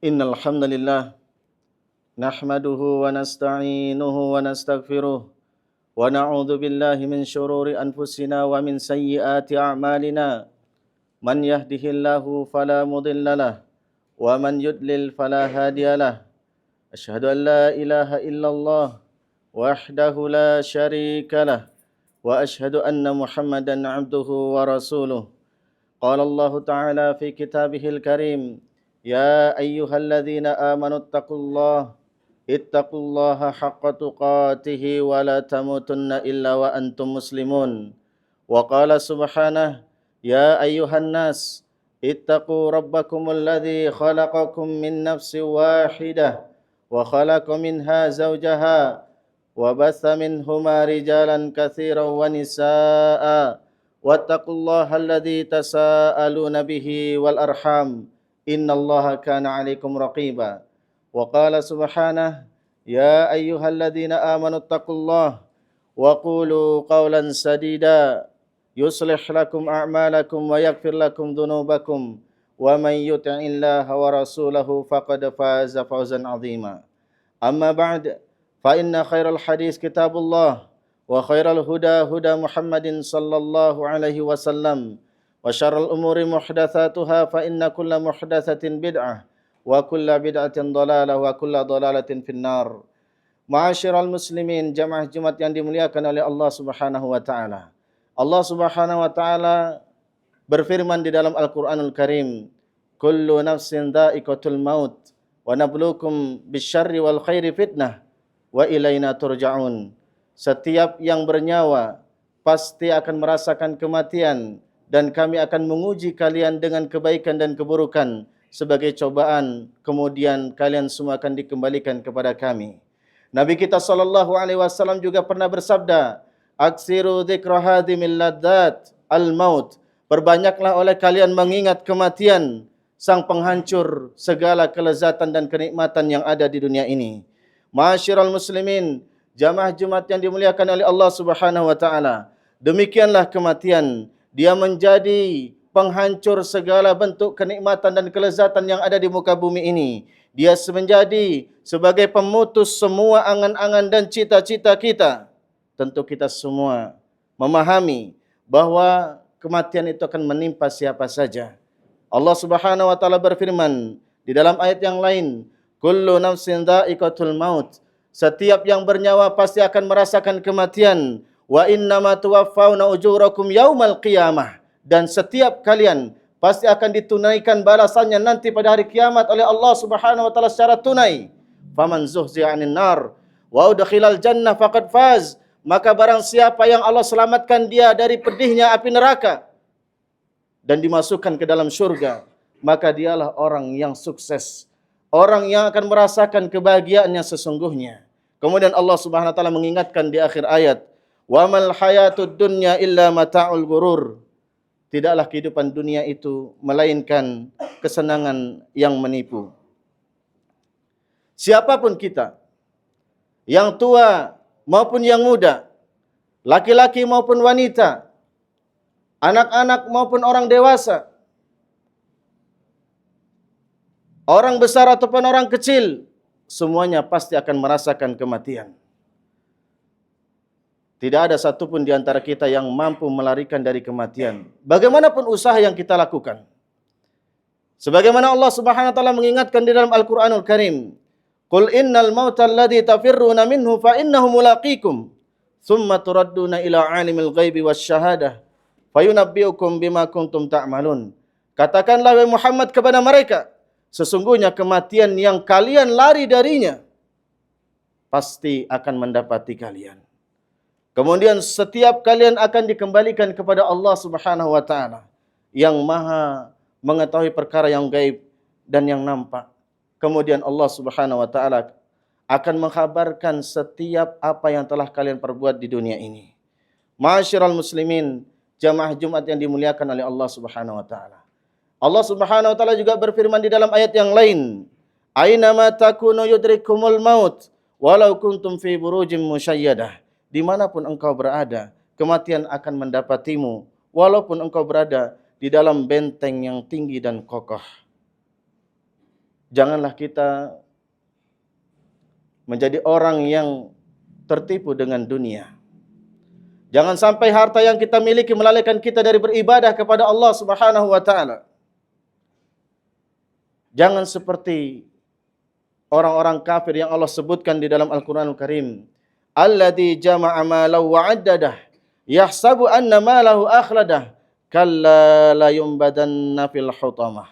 Innal hamdalillah nahmaduhu wa nasta'inuhu wa nastaghfiruh wa na'udzu billahi min shururi anfusina wa min sayyiati a'malina. Man yahdihillahu fala mudhillalah wa man yudlil fala hadiyalah. Asyhadu an la ilaha illallah wahdahu la syarikalah wa asyhadu anna Muhammadan 'abduhu wa rasuluh. Qala Allah Ta'ala fi kitabihil karim, ya ayyuhalladzina amanu ittaqullaha haqqa tuqatih wa la tamutunna illa wa antum muslimun. Wa qala subhanahu, ya ayyuhan nas ittaqu rabbakumul ladzi khalaqakum min nafsin wahidah wa khalaqa minha zawjaha wa batha minhuma rijalan katsiran wa nisaa'a wattaqullaha alladzi tasaaluna bihi wal arham innallaha kana 'alaikum raqiba. Wa qala subhanahu, ya ayyuhalladzina amanu taqullaha wa qulu qawlan sadida yuslih lakum a'malakum wa yaghfir lakum dhunubakum wa man yuti'illaha wa rasulahu faqad faza fawzan 'azima. Amma ba'd, fa inna khairal hadis kitabullah wa khairal huda huda Muhammadin sallallahu alaihi wasallam wa syarrul umuri muhdatsatuha fa inna kulla muhdatsatin bid'ah wa kulla bid'atin dhalalah wa kulla dhalalatin finnar. Ma'asyiral muslimin, jamaah Jumat yang dimuliakan oleh Allah Subhanahu wa taala. Allah Subhanahu wa taala berfirman di dalam Al-Qur'anul Karim, kullu nafsin dha'iqatul maut wa nabluukum bisyarri wal khairi fitnah wa ilaina turja'un. Setiap yang bernyawa pasti akan merasakan kematian dan kami akan menguji kalian dengan kebaikan dan keburukan sebagai cobaan, kemudian kalian semua akan dikembalikan kepada kami. Nabi kita sallallahu alaihi wasallam juga pernah bersabda, aksiru dzikra hadimil ladzat al-maut. Perbanyaklah oleh kalian mengingat kematian, sang penghancur segala kelezatan dan kenikmatan yang ada di dunia ini. Ma'asyiral muslimin, jamaah Jumat yang dimuliakan oleh Allah Subhanahu wa taala. Demikianlah kematian, dia menjadi penghancur segala bentuk kenikmatan dan kelezatan yang ada di muka bumi ini. Dia menjadi sebagai pemutus semua angan-angan dan cita-cita kita. Tentu kita semua memahami bahwa kematian itu akan menimpa siapa saja. Allah Subhanahu wa taala berfirman di dalam ayat yang lain, kullu nafsin dha'iqatul maut. Setiap yang bernyawa pasti akan merasakan kematian. Wa innama tuwaffawna ujurakum yaumal qiyamah. Dan setiap kalian pasti akan ditunaikan balasannya nanti pada hari kiamat oleh Allah Subhanahu wa taala secara tunai. Faman zuhzi'a 'anil nar wa udkhilal jannah faqad faz. Maka barang siapa yang Allah selamatkan dia dari pedihnya api neraka dan dimasukkan ke dalam surga, maka dialah orang yang sukses, orang yang akan merasakan kebahagiaannya sesungguhnya. Kemudian Allah Subhanahu wa taala mengingatkan di akhir ayat, wa mal hayatud dunya illa mata'ul ghurur. Tidaklah kehidupan dunia itu melainkan kesenangan yang menipu. Siapapun kita, yang tua maupun yang muda, laki-laki maupun wanita, anak-anak maupun orang dewasa, orang besar ataupun orang kecil, semuanya pasti akan merasakan kematian. Tidak ada satupun di antara kita yang mampu melarikan dari kematian. Bagaimanapun usaha yang kita lakukan. Sebagaimana Allah Subhanahu wa taala mengingatkan di dalam Al-Qur'anul Karim, qul innal mauta alladzi tafirruna minhu fa innahu mulaqikum, tsumma turadduna ila 'alimil ghaibi wasyahadah, fayunabbiukum bima kuntum ta'malun. Katakanlah wahai Muhammad kepada mereka, sesungguhnya kematian yang kalian lari darinya pasti akan mendapati kalian. Kemudian setiap kalian akan dikembalikan kepada Allah Subhanahu wa taala yang Maha mengetahui perkara yang gaib dan yang nampak. Kemudian Allah Subhanahu wa taala akan mengkhabarkan setiap apa yang telah kalian perbuat di dunia ini. Ma'asyiral muslimin, jamaah Jumat yang dimuliakan oleh Allah Subhanahu wa taala. Allah Subhanahu wa taala juga berfirman di dalam ayat yang lain, aina ma takunu yudrikumul maut walau kuntum fi burujim musyayyadah. Dimanapun engkau berada, kematian akan mendapatimu, walaupun engkau berada di dalam benteng yang tinggi dan kokoh. Janganlah kita menjadi orang yang tertipu dengan dunia. Jangan sampai harta yang kita miliki melalaikan kita dari beribadah kepada Allah Subhanahu wa taala. Jangan seperti orang-orang kafir yang Allah sebutkan di dalam Al-Qur'anul Karim. Alladzi jama'a malahu wa 'addadah yahsabu anna malahu akhladah kalla la yumbadanna fil hutamah.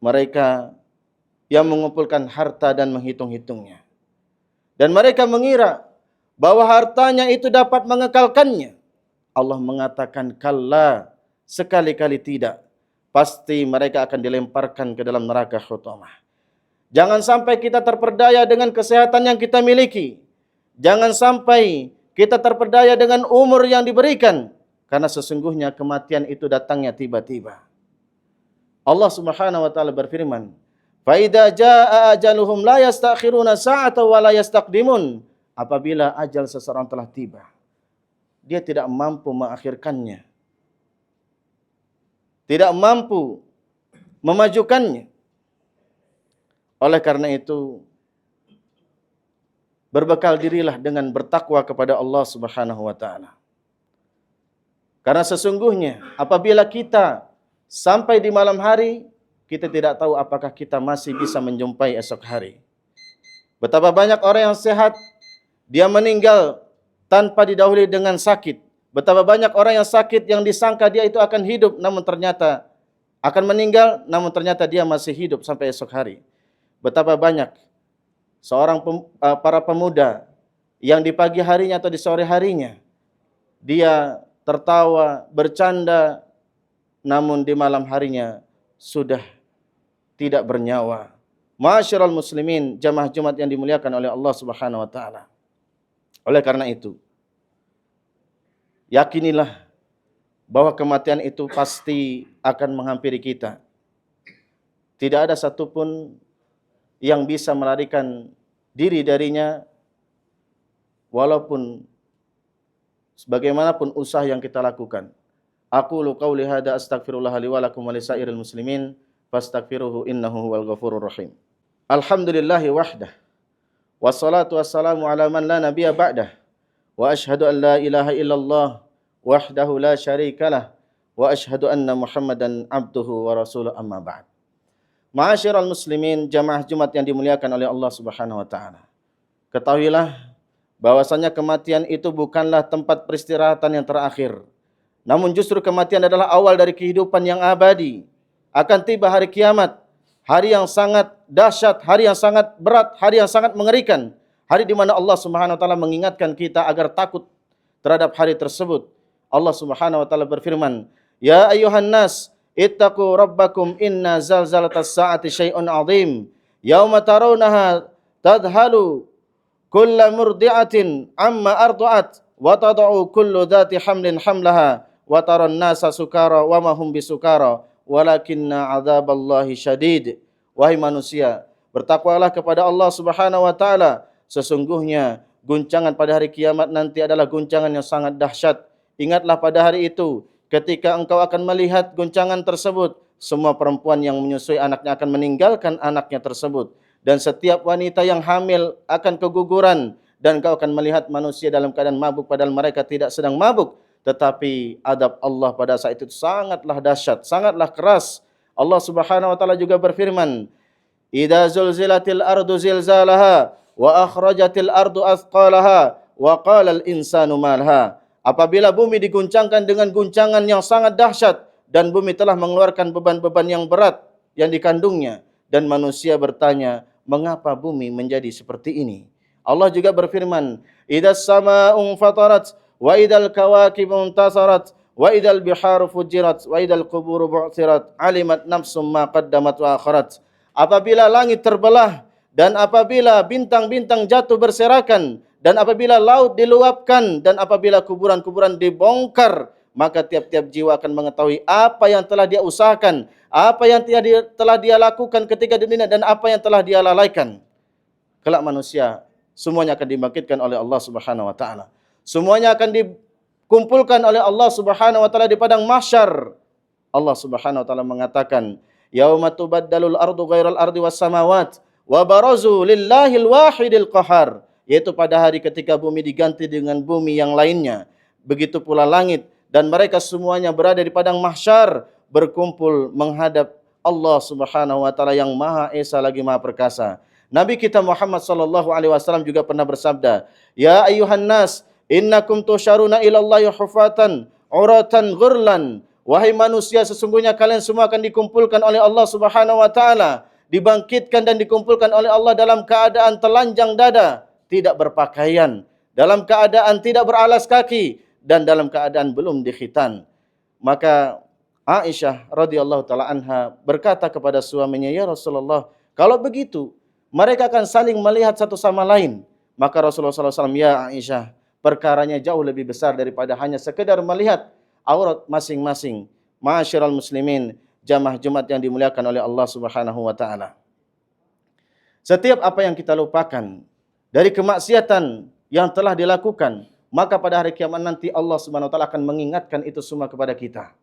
Mereka yang mengumpulkan harta dan menghitung-hitungnya. Dan mereka mengira bahwa hartanya itu dapat mengekalkannya. Allah mengatakan kalla, sekali-kali tidak. Pasti mereka akan dilemparkan ke dalam neraka hutamah. Jangan sampai kita terperdaya dengan kesehatan yang kita miliki. Jangan sampai kita terperdaya dengan umur yang diberikan. Karena sesungguhnya kematian itu datangnya tiba-tiba. Allah Subhanahu wa taala berfirman, "Fa idza jaa ajaluhum la yastakhiruna sa'atan wa la yastaqdimun." Apabila ajal seseorang telah tiba, dia tidak mampu mengakhirkannya, tidak mampu memajukannya. Oleh karena itu, berbekal dirilah dengan bertakwa kepada Allah Subhanahu wa taala. Karena sesungguhnya apabila kita sampai di malam hari, kita tidak tahu apakah kita masih bisa menjumpai esok hari. Betapa banyak orang yang sehat, dia meninggal tanpa didahului dengan sakit. Betapa banyak orang yang sakit yang disangka dia itu akan hidup, namun ternyata akan meninggal, namun ternyata dia masih hidup sampai esok hari. Betapa banyak para pemuda yang di pagi harinya atau di sore harinya dia tertawa, bercanda, namun di malam harinya sudah tidak bernyawa. Ma'asyiral muslimin, jamaah Jumat yang dimuliakan oleh Allah Subhanahu wa taala. Oleh karena itu, yakinilah bahwa kematian itu pasti akan menghampiri kita. Tidak ada satupun yang bisa melarikan diri darinya, walaupun sebagaimanapun usaha yang kita lakukan. Aqulu qauli hadza astaghfirullah li wa lakum wa lisairil muslimin fastaghfiruhu innahu huwal ghafurur rahim. Alhamdulillahi wahdah. Wassalatu wassalamu ala man la nabiyya ba'dah. Wa ashhadu an la ilaha illallah wahdahu la syarikalah wa ashhadu anna Muhammadan abduhu wa rasuluh amma ba'd. Ma'asyiral muslimin, jamaah Jumat yang dimuliakan oleh Allah Subhanahu wa taala. Ketahuilah bahwasanya kematian itu bukanlah tempat peristirahatan yang terakhir. Namun justru kematian adalah awal dari kehidupan yang abadi. Akan tiba hari kiamat, hari yang sangat dahsyat, hari yang sangat berat, hari yang sangat mengerikan. Hari di mana Allah Subhanahu wa taala mengingatkan kita agar takut terhadap hari tersebut. Allah Subhanahu wa taala berfirman, "Ya ayyuhan nas, ittaqu rabbakum inna zalzalatas saati syai'un 'adzim. Yauma tarawnaha tadhalu kullu murdi'atin amma arda'at wa tad'u kullu dhati hamlin hamlaha wa taran nasa sukara wa ma hum bisukara walakinna 'adzaballahi syadid." Wahai manusia, bertakwalah kepada Allah Subhanahu wa taala. Sesungguhnya guncangan pada hari kiamat nanti adalah guncangan yang sangat dahsyat. Ingatlah pada hari itu, ketika engkau akan melihat guncangan tersebut, semua perempuan yang menyusui anaknya akan meninggalkan anaknya tersebut. Dan setiap wanita yang hamil akan keguguran. Dan engkau akan melihat manusia dalam keadaan mabuk, padahal mereka tidak sedang mabuk. Tetapi adab Allah pada saat itu sangatlah dahsyat, sangatlah keras. Allah Subhanahu wa taala juga berfirman, "Idza zulzilatil ardu zilzalaha wa akhrajatil ardu athqalaha wa qala al insanu malha." Apabila bumi diguncangkan dengan guncangan yang sangat dahsyat dan bumi telah mengeluarkan beban-beban yang berat yang dikandungnya dan manusia bertanya, mengapa bumi menjadi seperti ini? Allah juga berfirman, "Idzas samaa'u fatarat wa idzal kawakibu intasarat wa idzal biharu fujirat wa idzal quburu bu'thirat alimat nafsum ma qaddamat wa akharat." Apabila langit terbelah dan apabila bintang-bintang jatuh berserakan dan apabila laut diluapkan dan apabila kuburan-kuburan dibongkar, maka tiap-tiap jiwa akan mengetahui apa yang telah dia usahakan, apa yang telah dia lakukan ketika di dunia dan apa yang telah dia lalaikan. Kelak manusia semuanya akan dibangkitkan oleh Allah Subhanahu wa taala. Semuanya akan dikumpulkan oleh Allah Subhanahu wa taala di padang mahsyar. Allah Subhanahu wa taala mengatakan, yauma tubaddalul ardu ghairal ardi was samawat wa barazu lillahil wahidil qahar, yaitu pada hari ketika bumi diganti dengan bumi yang lainnya, begitu pula langit, dan mereka semuanya berada di padang mahsyar berkumpul menghadap Allah Subhanahu wa taala yang Maha Esa lagi Maha Perkasa. Nabi kita Muhammad sallallahu alaihi wasallam juga pernah bersabda, "Ya ayyuhan nas, innakum tusyaruna ila Allahi hufatan, uratan ghurlan." Wahai manusia, sesungguhnya kalian semua akan dikumpulkan oleh Allah Subhanahu wa taala, dibangkitkan dan dikumpulkan oleh Allah dalam keadaan telanjang dada, tidak berpakaian, dalam keadaan tidak beralas kaki, dan dalam keadaan belum dikhitan. Maka Aisyah radhiyallahu taala anha berkata kepada suaminya, "Ya Rasulullah, kalau begitu mereka akan saling melihat satu sama lain." Maka Rasulullah SAW, "Ya Aisyah, perkaranya jauh lebih besar daripada hanya sekedar melihat aurat masing-masing." Ma'asyiral muslimin, jamaah Jumat yang dimuliakan oleh Allah Subhanahu wa taala. Setiap apa yang kita lupakan dari kemaksiatan yang telah dilakukan, maka pada hari kiamat nanti Allah Subhanahu wa taala akan mengingatkan itu semua kepada kita.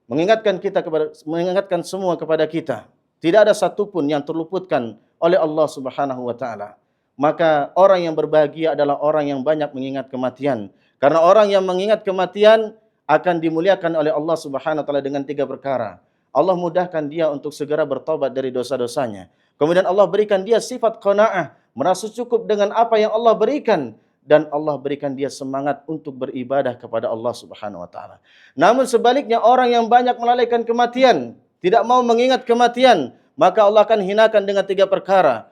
Mengingatkan semua kepada kita. Tidak ada satupun yang terluputkan oleh Allah Subhanahu wa taala. Maka orang yang berbahagia adalah orang yang banyak mengingat kematian. Karena orang yang mengingat kematian akan dimuliakan oleh Allah Subhanahu wa taala dengan 3 perkara. Allah mudahkan dia untuk segera bertobat dari dosa-dosanya. Kemudian Allah berikan dia sifat qanaah, merasa cukup dengan apa yang Allah berikan, dan Allah berikan dia semangat untuk beribadah kepada Allah Subhanahu wa taala. Namun sebaliknya, orang yang banyak melalaikan kematian, tidak mau mengingat kematian, maka Allah akan hinakan dengan 3 perkara.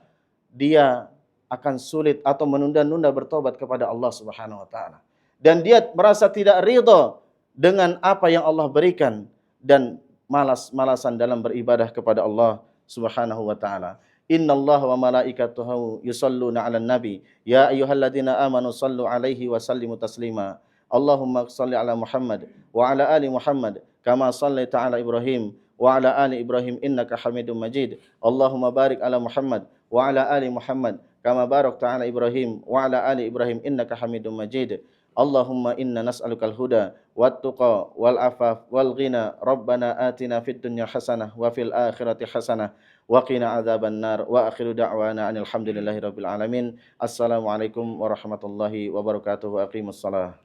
Dia akan sulit atau menunda-nunda bertobat kepada Allah Subhanahu wa taala. Dan dia merasa tidak ridha dengan apa yang Allah berikan, dan malas-malasan dalam beribadah kepada Allah Subhanahu wa taala. Innallaha wa malaikatahu yusholluna 'alan nabi ya ayyuhalladzina amanu shallu 'alaihi wa sallimu taslima. Allahumma shalli 'ala Muhammad wa 'ala ali Muhammad kama shallaita 'ala Ibrahim wa 'ala ali Ibrahim innaka Hamidum Majid. Allahumma barik 'ala Muhammad wa 'ala ali Muhammad kama barakta 'ala Ibrahim wa 'ala ali Ibrahim innaka Hamidum Majid. Allahumma inna nas'alukal huda wat tuqa wal afaf wal ghina. Rabbana atina fid dunya hasanah wa fil akhirati hasanah wa qina adzaban nar. Wa akhiru da'wana alhamdulillahi rabbil alamin. Assalamualaikum warahmatullahi wabarakatuh. Aqimussalah.